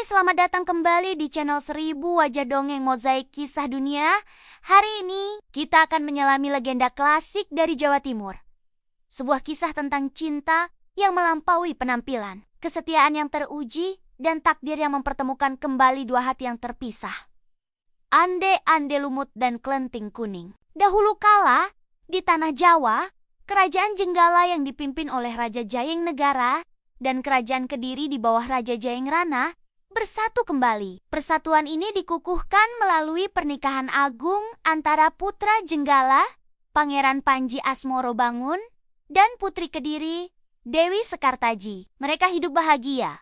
Hai, selamat datang kembali di channel 1000 Wajah Dongeng Mozaik Kisah Dunia. Hari ini kita akan menyelami legenda klasik dari Jawa Timur. Sebuah kisah tentang cinta yang melampaui penampilan, kesetiaan yang teruji, dan takdir yang mempertemukan kembali dua hati yang terpisah. Ande-ande lumut dan Klenting Kuning. Dahulu kala, di tanah Jawa, kerajaan Jenggala yang dipimpin oleh Raja Jayeng Negara dan kerajaan Kediri di bawah Raja Jayeng Rana bersatu kembali. Persatuan ini dikukuhkan melalui pernikahan agung antara putra Jenggala, Pangeran Panji Asmorobangun, dan putri Kediri, Dewi Sekartaji. Mereka hidup bahagia,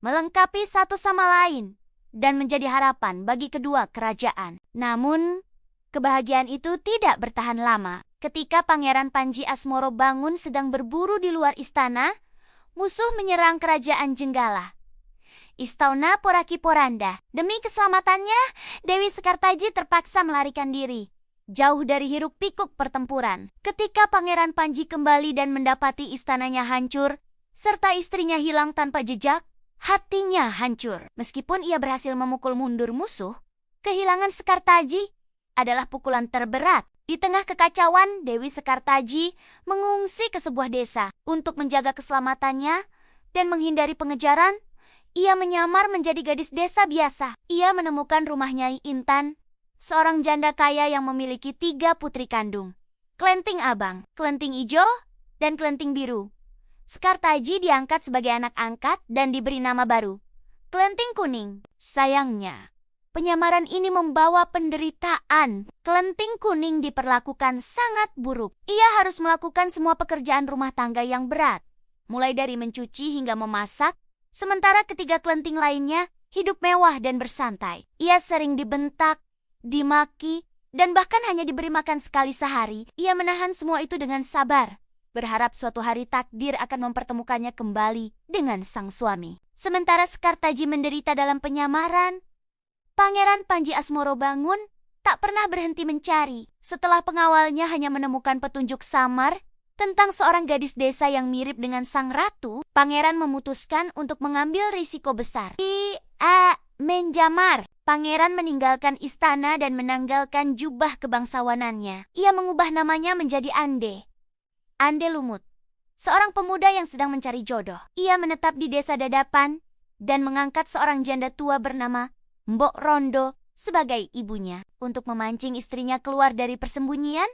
melengkapi satu sama lain, dan menjadi harapan bagi kedua kerajaan. Namun, kebahagiaan itu tidak bertahan lama. Ketika Pangeran Panji Asmorobangun sedang berburu di luar istana, musuh menyerang kerajaan Jenggala. Istana Poraki-Poranda. Demi keselamatannya, Dewi Sekartaji terpaksa melarikan diri, jauh dari hiruk-pikuk pertempuran. Ketika Pangeran Panji kembali dan mendapati istananya hancur, serta istrinya hilang tanpa jejak, hatinya hancur. Meskipun ia berhasil memukul mundur musuh, kehilangan Sekartaji adalah pukulan terberat. Di tengah kekacauan, Dewi Sekartaji mengungsi ke sebuah desa. Untuk menjaga keselamatannya dan menghindari pengejaran, ia menyamar menjadi gadis desa biasa. Ia menemukan rumah Nyai Intan, seorang janda kaya yang memiliki 3 putri kandung, Klenting Abang, Klenting Ijo, dan Klenting Biru. Sekartaji diangkat sebagai anak angkat dan diberi nama baru, Klenting Kuning. Sayangnya, penyamaran ini membawa penderitaan. Klenting Kuning diperlakukan sangat buruk. Ia harus melakukan semua pekerjaan rumah tangga yang berat, mulai dari mencuci hingga memasak, sementara ketiga Klenting lainnya hidup mewah dan bersantai. Ia sering dibentak, dimaki, dan bahkan hanya diberi makan sekali sehari. Ia menahan semua itu dengan sabar, berharap suatu hari takdir akan mempertemukannya kembali dengan sang suami. Sementara Sekartaji menderita dalam penyamaran, Pangeran Panji Asmorobangun tak pernah berhenti mencari. Setelah pengawalnya hanya menemukan petunjuk samar tentang seorang gadis desa yang mirip dengan sang ratu, pangeran memutuskan untuk mengambil risiko besar. Menjamar. Pangeran meninggalkan istana dan menanggalkan jubah kebangsawanannya. Ia mengubah namanya menjadi Ande. Ande Lumut, seorang pemuda yang sedang mencari jodoh. Ia menetap di desa Dadapan dan mengangkat seorang janda tua bernama Mbok Rondo sebagai ibunya. Untuk memancing istrinya keluar dari persembunyian,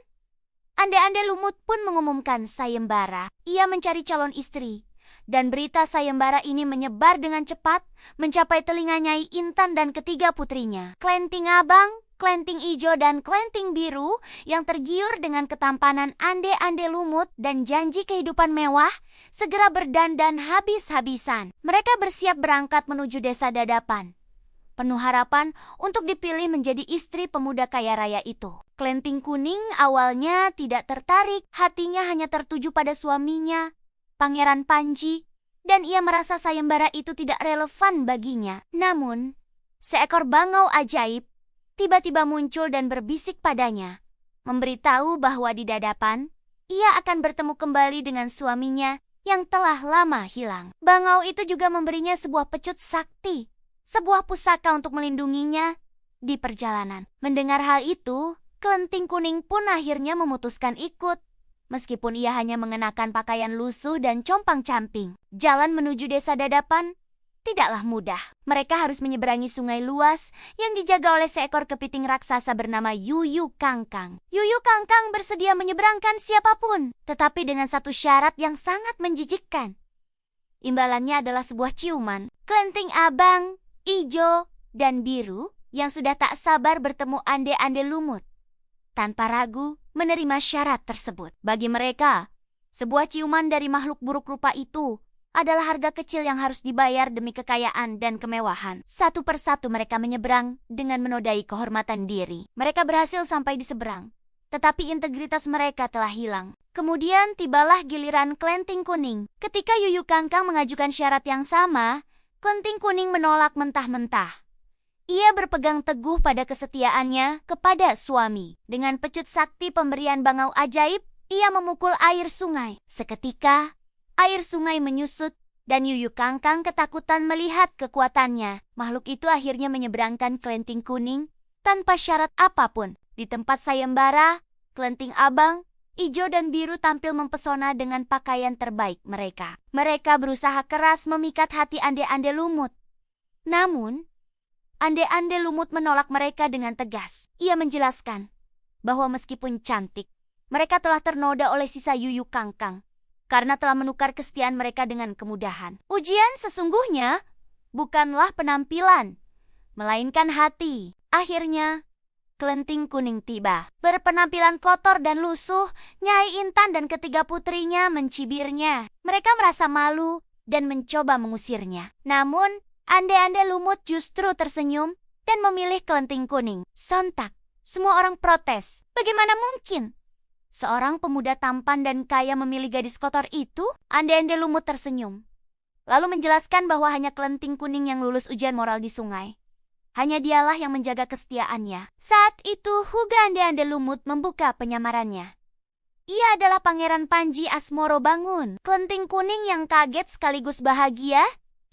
Ande-ande Lumut pun mengumumkan sayembara. Ia mencari calon istri, dan berita sayembara ini menyebar dengan cepat, mencapai telinga Nyai Intan dan ketiga putrinya, Klenting Abang, Klenting Ijo, dan Klenting Biru, yang tergiur dengan ketampanan Ande-ande Lumut dan janji kehidupan mewah, segera berdandan habis-habisan. Mereka bersiap berangkat menuju desa Dadapan, penuh harapan untuk dipilih menjadi istri pemuda kaya raya itu. Klenting Kuning awalnya tidak tertarik, hatinya hanya tertuju pada suaminya, Pangeran Panji, dan ia merasa sayembara itu tidak relevan baginya. Namun, seekor bangau ajaib tiba-tiba muncul dan berbisik padanya, memberitahu bahwa di Dadapan, ia akan bertemu kembali dengan suaminya yang telah lama hilang. Bangau itu juga memberinya sebuah pecut sakti, sebuah pusaka untuk melindunginya di perjalanan. Mendengar hal itu, Klenting Kuning pun akhirnya memutuskan ikut, meskipun ia hanya mengenakan pakaian lusuh dan compang-camping. Jalan menuju desa Dadapan tidaklah mudah. Mereka harus menyeberangi sungai luas yang dijaga oleh seekor kepiting raksasa bernama Yuyu Kangkang. Yuyu Kangkang bersedia menyeberangkan siapapun, tetapi dengan satu syarat yang sangat menjijikkan. Imbalannya adalah sebuah ciuman. Klenting Abang, Ijo, dan Biru yang sudah tak sabar bertemu Ande-ande Lumut, tanpa ragu menerima syarat tersebut. Bagi mereka, sebuah ciuman dari makhluk buruk rupa itu adalah harga kecil yang harus dibayar demi kekayaan dan kemewahan. Satu persatu mereka menyeberang dengan menodai kehormatan diri. Mereka berhasil sampai di seberang, tetapi integritas mereka telah hilang. Kemudian tibalah giliran Klenting Kuning. Ketika Yuyu Kangkang mengajukan syarat yang sama, Klenting Kuning menolak mentah-mentah. Ia berpegang teguh pada kesetiaannya kepada suami. Dengan pecut sakti pemberian bangau ajaib, ia memukul air sungai. Seketika, air sungai menyusut Dan Yuyu Kangkang ketakutan melihat kekuatannya. Makhluk itu akhirnya menyeberangkan kelenting kuning tanpa syarat apapun. Di tempat sayembara, kelenting abang, ijo dan biru tampil mempesona dengan pakaian terbaik mereka. Mereka berusaha keras memikat hati Ande-Ande Lumut. Namun, Ande-Ande Lumut menolak mereka dengan tegas. Ia menjelaskan bahwa meskipun cantik, mereka telah ternoda oleh sisa Yuyu Kangkang karena telah menukar kesetiaan mereka dengan kemudahan. Ujian sesungguhnya bukanlah penampilan, melainkan hati. Akhirnya, kelenting kuning tiba. Berpenampilan kotor dan lusuh, Nyai Intan dan ketiga putrinya mencibirnya. Mereka merasa malu dan mencoba mengusirnya. Namun, Ande-Ande Lumut justru tersenyum dan memilih kelenting kuning. Sontak, semua orang protes. Bagaimana mungkin seorang pemuda tampan dan kaya memilih gadis kotor itu? Ande-Ande Lumut tersenyum, lalu menjelaskan bahwa hanya kelenting kuning yang lulus ujian moral di sungai. Hanya dialah yang menjaga kesetiaannya. Saat itu, Huga Ande-Ande Lumut membuka penyamarannya. Ia adalah Pangeran Panji Asmoro Bangun. Kelenting kuning yang kaget sekaligus bahagia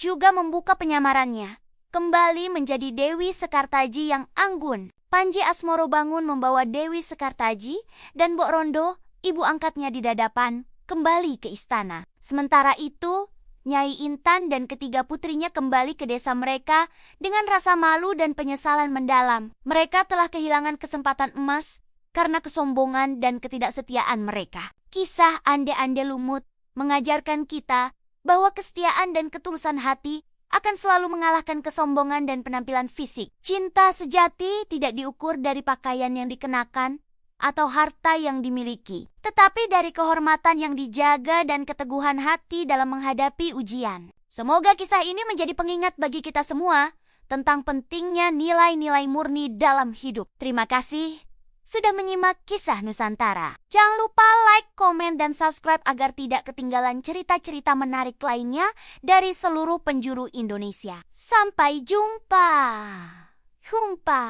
juga membuka penyamarannya, kembali menjadi Dewi Sekartaji yang anggun. Panji Asmoro Bangun membawa Dewi Sekartaji dan Mbok Rondo, ibu angkatnya di dadapan, kembali ke istana. Sementara itu, Nyai Intan dan ketiga putrinya kembali ke desa mereka dengan rasa malu dan penyesalan mendalam. Mereka telah kehilangan kesempatan emas karena kesombongan dan ketidaksetiaan mereka. Kisah Ande-Ande Lumut mengajarkan kita bahwa kesetiaan dan ketulusan hati akan selalu mengalahkan kesombongan dan penampilan fisik. Cinta sejati tidak diukur dari pakaian yang dikenakan atau harta yang dimiliki, tetapi dari kehormatan yang dijaga dan keteguhan hati dalam menghadapi ujian. Semoga kisah ini menjadi pengingat bagi kita semua tentang pentingnya nilai-nilai murni dalam hidup. Terima kasih sudah menyimak Kisah Nusantara. Jangan lupa like, komen, dan subscribe agar tidak ketinggalan cerita-cerita menarik lainnya dari seluruh penjuru Indonesia. Sampai jumpa. Humpa.